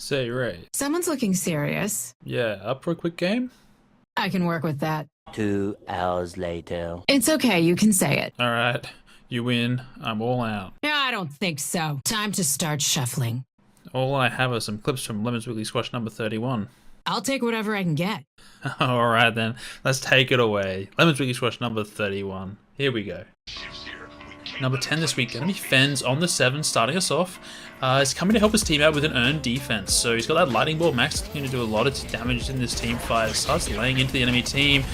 Say, Ray. Someone's looking serious. Yeah, up for a quick game? I can work with that. 2 hours later. It's okay, you can say it. Alright, you win. I'm all out. Yeah, I don't think so. Time to start shuffling. All I have are some clips from Lemon's Weekly Squash number 31. I'll take whatever I can get. Alright then, let's take it away. Lemon's Weekly Squash number 31. Here we go. Number 10 this week, going to be Fenz on the 7, starting us off. He's coming to help his team out with an earned defense. So he's got that Lightning Ball max, going to do a lot of damage in this team fight. Starts laying into the enemy team.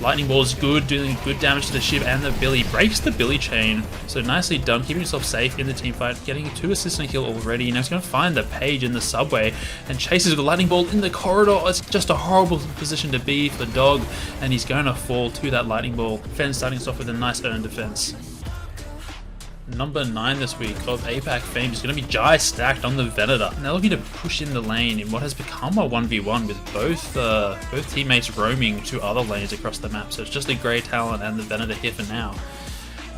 Lightning Ball is good, doing good damage to the Shiv and the Billy. Breaks the Billy chain. So nicely done, keeping himself safe in the team fight. Getting 2 assists and a kill already. Now he's going to find the Page in the subway and chases the Lightning Ball in the corridor. It's just a horrible position to be for Dog. And he's going to fall to that Lightning Ball. Fenz starting us off with a nice earned defense. Number 9 this week of APAC fame is going to be Jai stacked on the Ventaor. Now looking to push in the lane in what has become a 1v1 with both teammates roaming to other lanes across the map. So it's just a Grey Talon and the Ventaor here for now.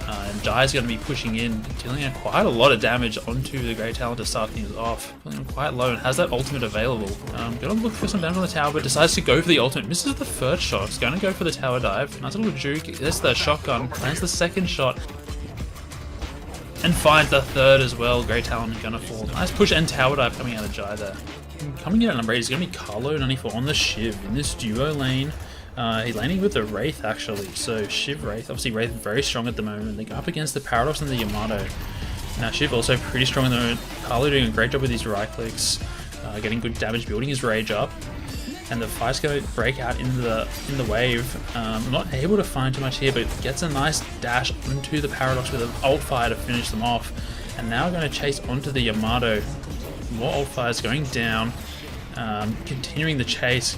And Jai's going to be pushing in, dealing quite a lot of damage onto the Grey Talon to start things off. Pulling him quite low and has that ultimate available. Going to look for some damage on the tower, but decides to go for the ultimate. Misses the first shot. He's going to go for the tower dive. Nice little juke. There's the shotgun. Lands the second shot. And finds the third as well. Grey Talon gonna fall. Nice push and tower dive coming out of Jai there. Coming in at number 8 is gonna be Carlo 94 on the Shiv in this duo lane. He's laning with the Wraith actually. So Shiv Wraith, obviously Wraith very strong at the moment. They go up against the Paradox and the Yamato. Now Shiv also pretty strong at the moment. Carlo doing a great job with his right clicks, getting good damage, building his rage up. And the fight's going to break out in the wave. I'm not able to find too much here, but gets a nice dash onto the Paradox with an ult fire to finish them off. And now going to chase onto the Yamato. More ult fires going down. Continuing the chase.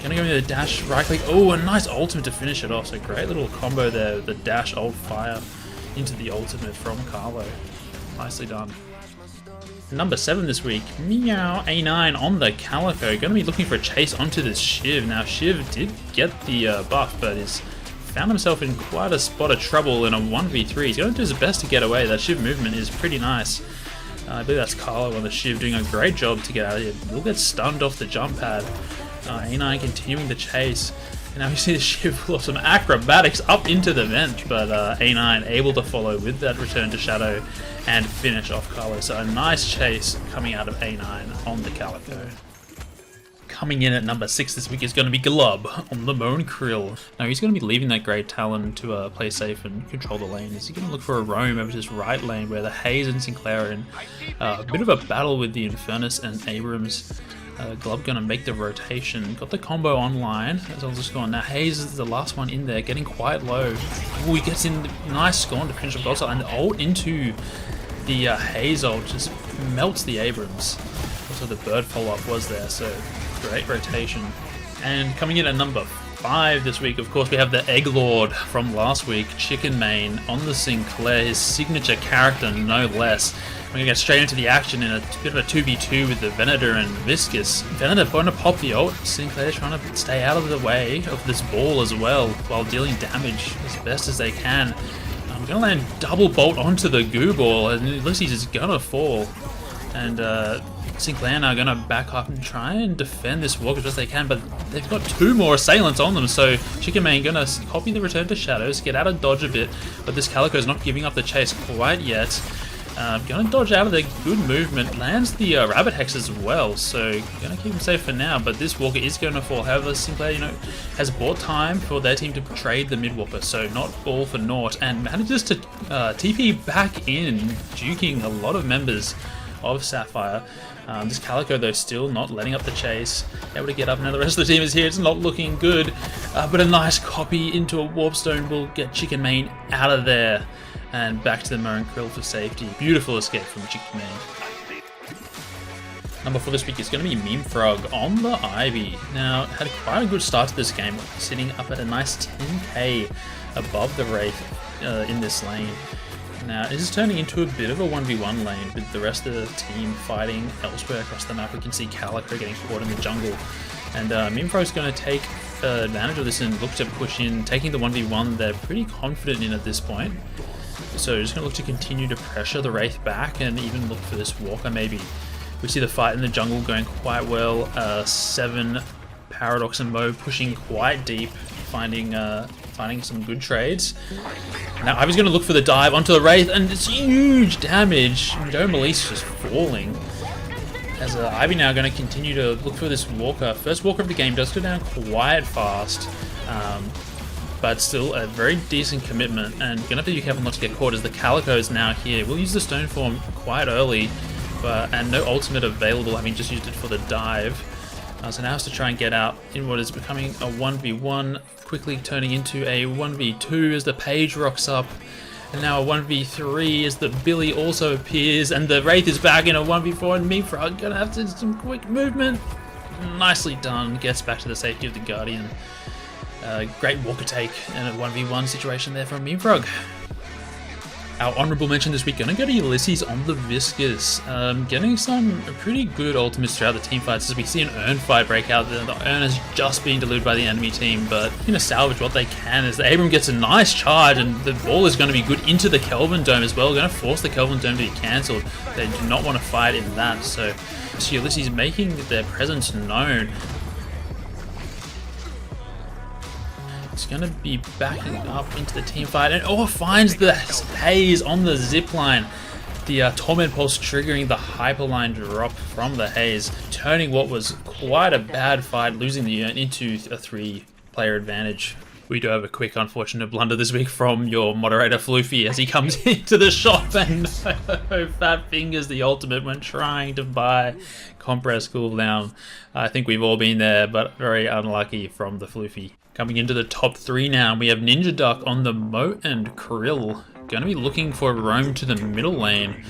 Going to go into the dash, right click. Oh, a nice ultimate to finish it off. So great little combo there. The dash ult fire into the ultimate from Carlo. Nicely done. Number 7 this week, Meow A9 on the Calico. Going to be looking for a chase onto this Shiv. Now Shiv did get the buff, but is found himself in quite a spot of trouble in a 1v3. He's going to do his best to get away. That Shiv movement is pretty nice. I believe that's Carlo on the Shiv doing a great job to get out of here. Will get stunned off the jump pad. A9 continuing the chase. And now we see the Shiv pull off some acrobatics up into the vent, but A9 able to follow with that return to Shadow and finish off Carlo. So a nice chase coming out of A9 on the Calico. Coming in at number 6 this week is going to be Glub on the Krill. Now he's going to be leaving that Grey Talon to play safe and control the lane. Is he going to look for a roam over to his right lane where the Haze and Sinclair are in a bit of a battle with the Infernus and Abrams. Glub gonna make the rotation. Got the combo online as well as the scorn. Now Haze is the last one in there, getting quite low. Ooh, he gets in nice scorn to finish off gold and the ult into the Haze ult just melts the Abrams. Also the bird follow-up was there, so great rotation. And coming in at number 5 this week, of course, we have the Egg Lord from last week, Chicken Main on the Sinclair, his signature character, no less. We're going to get straight into the action in a bit of a 2v2 with the Ventaor and Viscous. Ventaor going to pop the ult. Sinclair trying to stay out of the way of this ball as well while dealing damage as best as they can. I'm going to land double bolt onto the goo ball and Ulysses is going to fall. And Sinclair now going to back up and try and defend this walk as best they can, but they've got 2 more assailants on them, so Chicken Man going to copy the return to Shadows, get out of dodge a bit, but this Calico is not giving up the chase quite yet. Going to dodge out of the good movement, lands the Rabbit Hex as well, so going to keep him safe for now, but this Walker is going to fall. However, Sinclair, has bought time for their team to trade the mid-Walker, so not all for naught, and manages to TP back in, juking a lot of members of Sapphire. This Calico, though, still not letting up the chase, able to get up. Now the rest of the team is here. It's not looking good, but a nice copy into a Warpstone will get Chicken Main out of there and back to the Krill for safety. Beautiful escape from Chicken Main. Number 4 this week is going to be MemeFrug on the Ivy. Now, had quite a good start to this game, sitting up at a nice 10k above the Wraith in this lane. Now, this is turning into a bit of a 1v1 lane with the rest of the team fighting elsewhere across the map. We can see Calico getting caught in the jungle. And MemeFrug's going to take advantage of this and look to push in, taking the 1v1 they're pretty confident in at this point. So just going to look to continue to pressure the Wraith back and even look for this Walker maybe. We see the fight in the jungle going quite well. 7 Paradox and Mo pushing quite deep, finding some good trades. Now Ivy's going to look for the dive onto the Wraith, and it's huge damage. Joe Molice just falling. As Ivy now going to continue to look for this Walker. First Walker of the game does go down quite fast, but still a very decent commitment, and going to have to be careful not to get caught as the Calico is now here. We'll use the Stone Form quite early, and no ultimate available, having just used it for the dive. So now has to try and get out in what is becoming a 1v1, quickly turning into a 1v2 as the Page rocks up. And now a 1v3 as the Billy also appears, and the Wraith is back in a 1v4, and MemeFrug gonna have to do some quick movement. Nicely done, gets back to the safety of the Guardian. Great Walker take in a 1v1 situation there from MemeFrug. Our honourable mention this week, going to go to Ulysses on the Viscous. Getting some pretty good ultimates throughout the team fights as we see an Urn fight break out. The Urn has just been diluted by the enemy team, but going to salvage what they can as the Abram gets a nice charge, and the ball is going to be good into the Kelvin Dome as well. Going to force the Kelvin Dome to be cancelled. They do not want to fight in that, so Ulysses making their presence known. It's going to be backing up into the team fight, and finds the haze on the zip line. The Torment Pulse triggering the Hyperline drop from the haze, turning what was quite a bad fight, losing the Urn into a 3-player advantage. We do have a quick unfortunate blunder this week from your moderator Floofy as he comes into the shop and fat fingers the ultimate when trying to buy compress cooldown. I think we've all been there, but very unlucky from the Floofy. Coming into the top 3 now, we have NinjaDuck on the Mo and Krill. Going to be looking for roam to the middle lane.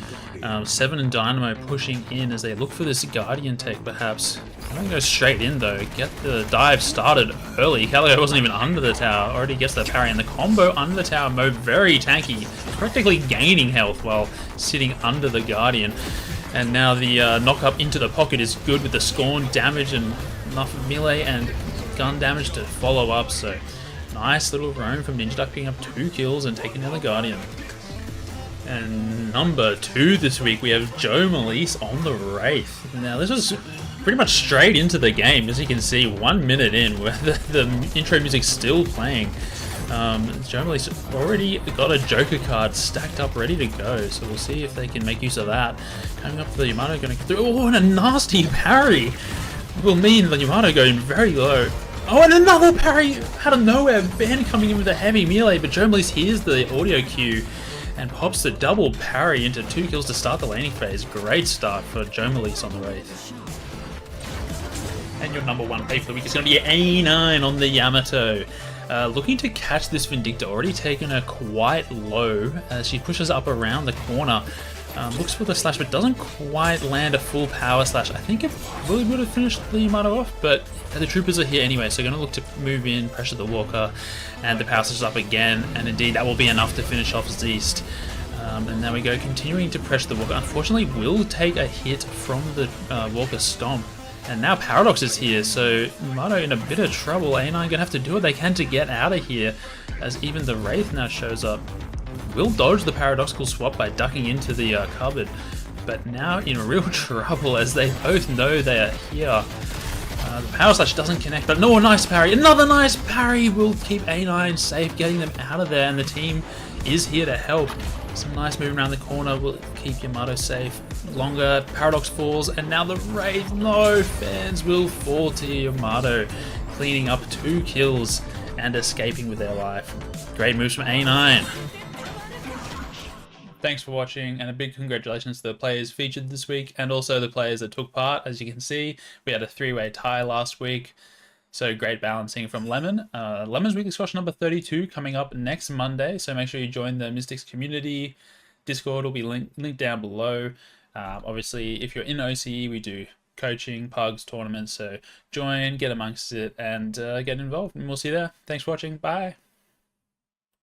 7 and Dynamo pushing in as they look for this Guardian take perhaps. I'm going to go straight in though, get the dive started early. Calico wasn't even under the tower, already gets the parry, and the combo under the tower. Mo very tanky, practically gaining health while sitting under the Guardian. And now the knock up into the pocket is good with the Scorn damage and enough melee and gun damage to follow up, so nice little roam from NinjaDuck, picking up 2 kills and taking down the Guardian. And number 2 this week, we have Joe Molice on the Wraith. Now this was pretty much straight into the game, as you can see, 1 minute in, where the intro music's still playing. Joe Molice already got a Joker card stacked up ready to go, so we'll see if they can make use of that. Coming up for the Yamato, going to through, and a nasty parry will mean the Yamato going very low. And another parry out of nowhere. Ben coming in with a heavy melee, but Joe Molice hears the audio cue and pops the double parry into 2 kills to start the laning phase. Great start for Joe Molice on the Wraith. And your number 1 play for the week is going to be anine on the Yamato. Looking to catch this Vindicta, already taken her quite low as she pushes up around the corner. Looks for the slash, but doesn't quite land a full power slash. I think it really would have finished the Yamato off, but the troopers are here anyway, so going to look to move in, pressure the Walker, and the power slash is up again, and indeed that will be enough to finish off Zeist. And now we go, continuing to pressure the Walker. Unfortunately, will take a hit from the Walker Stomp. And now Paradox is here, so Yamato in a bit of trouble. A9 going to have to do what they can to get out of here, as even the Wraith now shows up. Will dodge the paradoxical swap by ducking into the cupboard, but now in real trouble as they both know they are here. The power slash doesn't connect, but no, nice parry. Another nice parry will keep A9 safe, getting them out of there, and the team is here to help. Some nice movement around the corner will keep Yamato safe. Longer, Paradox falls, and now the Wraith, no, Fenz will fall to Yamato, cleaning up 2 kills and escaping with their life. Great moves from A9. Thanks for watching, and a big congratulations to the players featured this week and also the players that took part. As you can see, we had a 3-way tie last week, so great balancing from Lemon. Lemon's weekly squash number 32 coming up next Monday, so make sure you join the Mystics community. Discord will be linked down below. Obviously, if you're in OCE, we do coaching, pugs, tournaments, so join, get amongst it, and get involved, and we'll see you there. Thanks for watching. Bye.